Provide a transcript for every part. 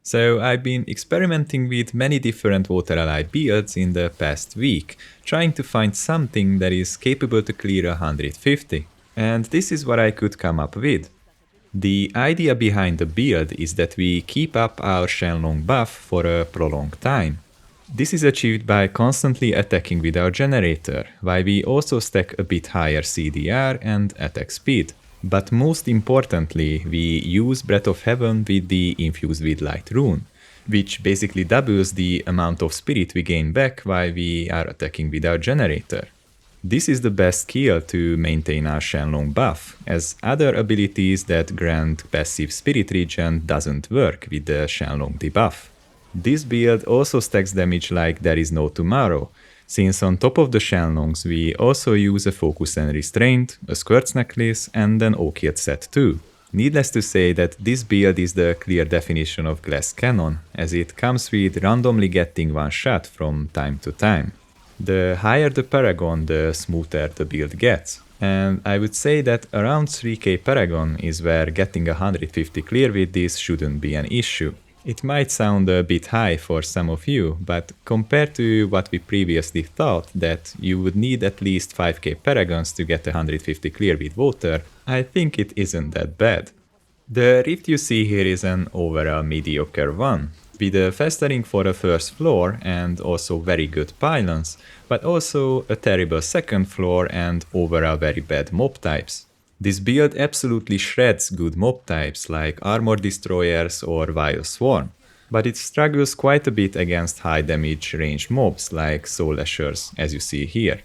So I've been experimenting with many different water ally builds in the past week, trying to find something that is capable to clear 150. And this is what I could come up with. The idea behind the build is that we keep up our Shenlong buff for a prolonged time. This is achieved by constantly attacking with our generator, while we also stack a bit higher CDR and attack speed. But most importantly, we use Breath of Heaven with the Infused with Light rune, which basically doubles the amount of spirit we gain back while we are attacking with our generator. This is the best skill to maintain our Shenlong buff, as other abilities that grant passive spirit regen doesn't work with the Shenlong debuff. This build also stacks damage like there is no tomorrow, since on top of the Shenlongs we also use a Focus and Restraint, a Squirts Necklace and an Okilt set too. Needless to say that this build is the clear definition of Glass Cannon, as it comes with randomly getting one shot from time to time. The higher the paragon, the smoother the build gets. And I would say that around 3k paragon is where getting 150 clear with this shouldn't be an issue. It might sound a bit high for some of you, but compared to what we previously thought that you would need at least 5k paragons to get 150 clear with water, I think it isn't that bad. The rift you see here is an overall mediocre one, with a fastering for a first floor and also very good pylons, but also a terrible second floor and overall very bad mob types. This build absolutely shreds good mob types like Armor Destroyers or Vile Swarm, but it struggles quite a bit against high damage range mobs like Soul Lashers, as you see here.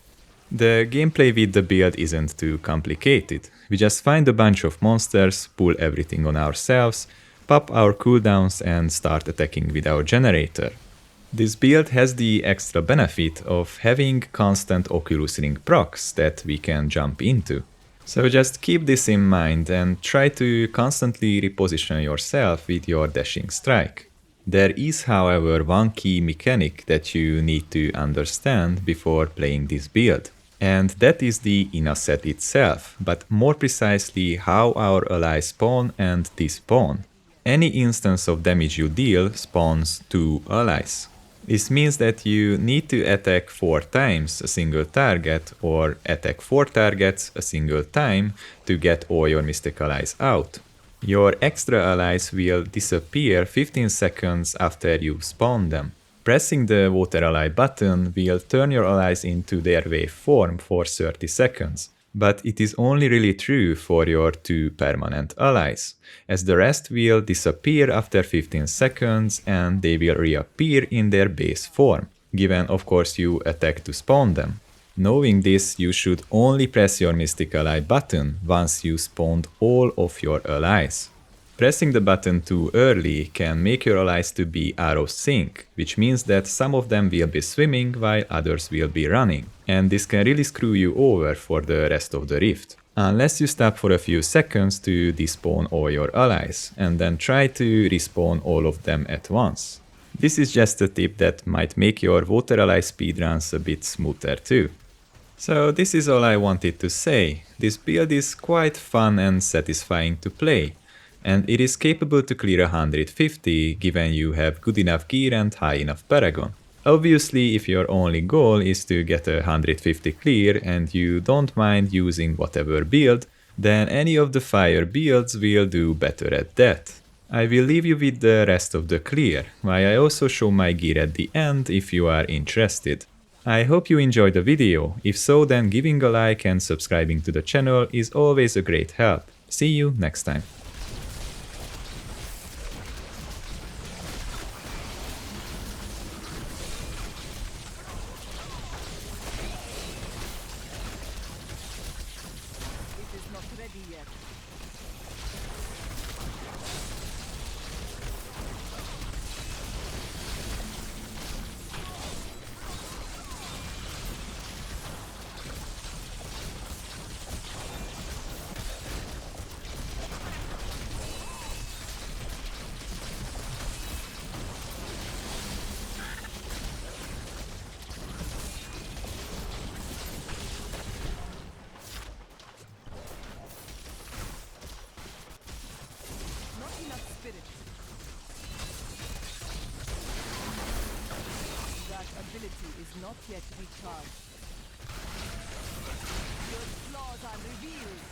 The gameplay with the build isn't too complicated. We just find a bunch of monsters, pull everything on ourselves, pop our cooldowns and start attacking with our generator. This build has the extra benefit of having constant Oculus Ring procs that we can jump into. So just keep this in mind and try to constantly reposition yourself with your dashing strike. There is, however, one key mechanic that you need to understand before playing this build. And that is the Inaset itself, but more precisely how our allies spawn and despawn. Any instance of damage you deal spawns 2 allies. This means that you need to attack 4 times a single target or attack 4 targets a single time to get all your Mystic allies out. Your extra allies will disappear 15 seconds after you spawn them. Pressing the Water Ally button will turn your allies into their wave form for 30 seconds. But it is only really true for your 2 permanent allies, as the rest will disappear after 15 seconds and they will reappear in their base form, given of course you attack to spawn them. Knowing this, you should only press your Mystic Ally button once you spawned all of your allies. Pressing the button too early can make your allies to be out of sync, which means that some of them will be swimming while others will be running, and this can really screw you over for the rest of the rift. Unless you stop for a few seconds to despawn all your allies, and then try to respawn all of them at once. This is just a tip that might make your water ally speedruns a bit smoother too. So this is all I wanted to say. This build is quite fun and satisfying to play, and it is capable to clear 150 given you have good enough gear and high enough paragon. Obviously, if your only goal is to get 150 clear and you don't mind using whatever build, then any of the fire builds will do better at that. I will leave you with the rest of the clear, while I also show my gear at the end if you are interested. I hope you enjoyed the video. If so, then giving a like and subscribing to the channel is always a great help. See you next time. It is not ready yet. is not yet recharged. Your flaws are revealed.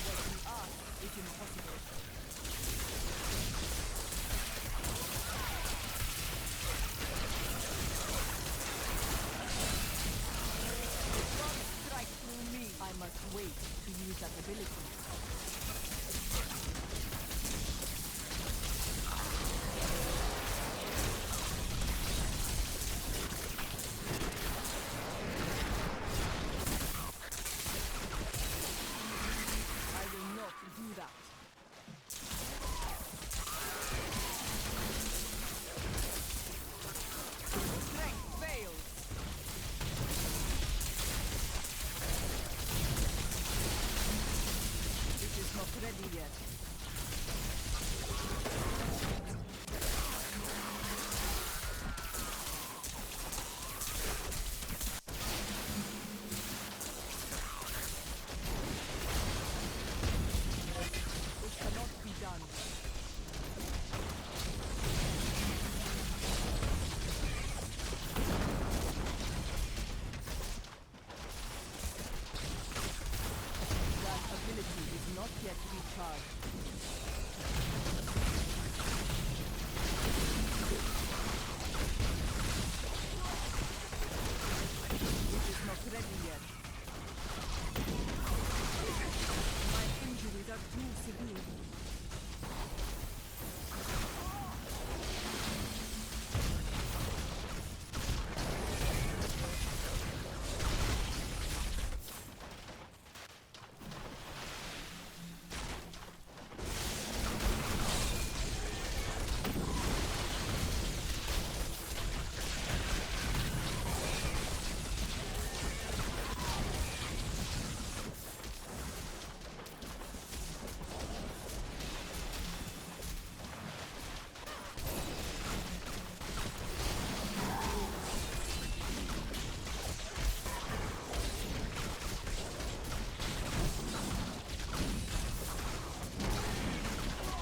What you ask is impossible. Strike through me. I must wait to use that ability. I will not do that. Strength fails. It is not ready yet. It cannot be done. That ability is not yet recharged. It is not ready yet. My injuries are too severe.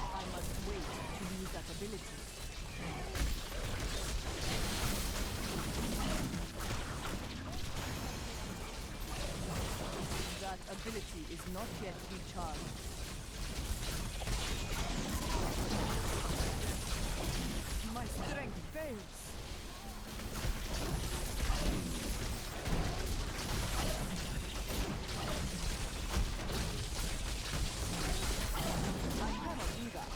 I must wait to use that ability. That ability is not yet recharged. My strength fails. I cannot do that.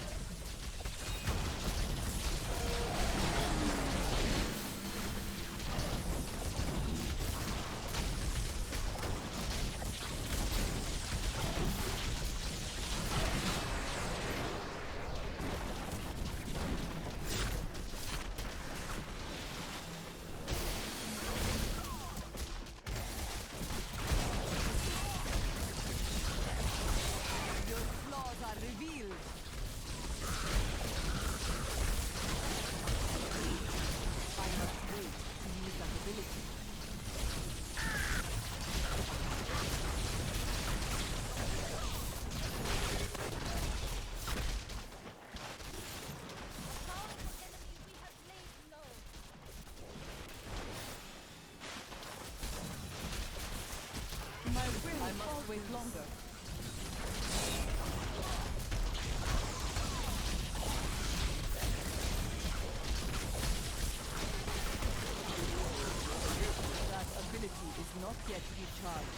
Your flaws are revealed. I must wait to use that ability. We have laid low. My will I must wait longer. That ability is not yet recharged.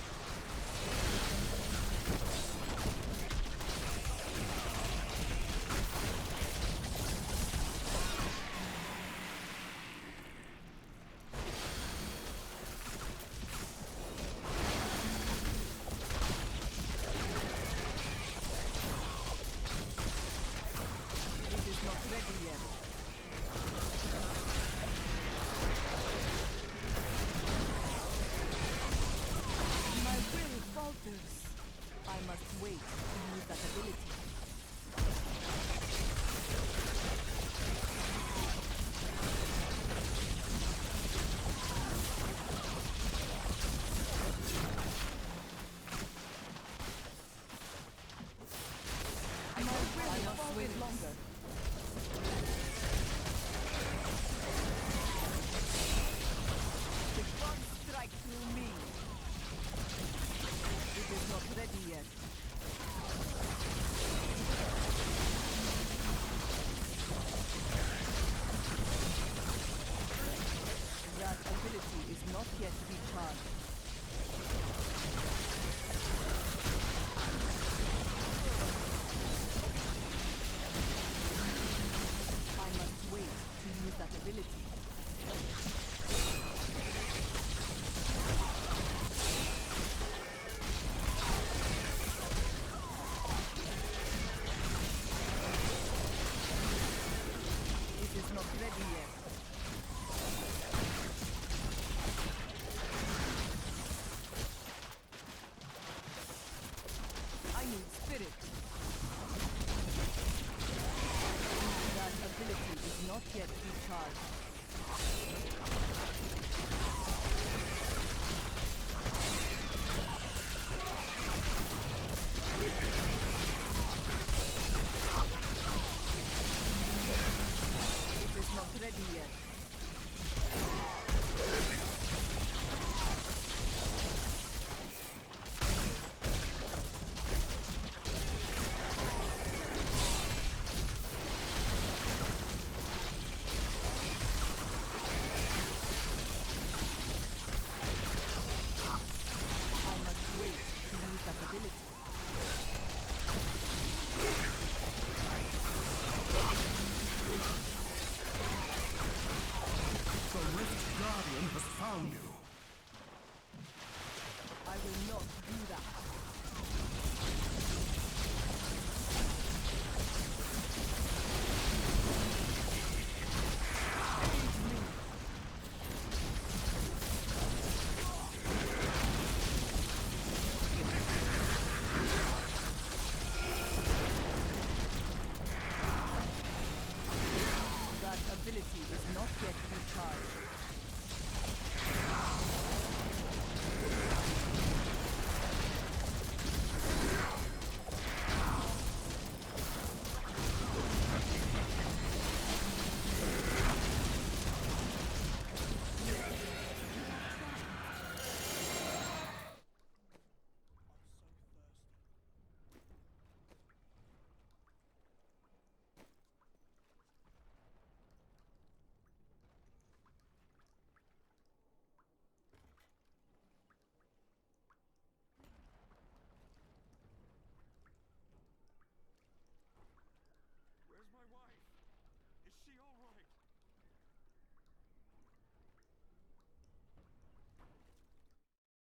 It is not ready yet. My longer. The gods strike through me. It is not ready yet. That ability is not yet recharged.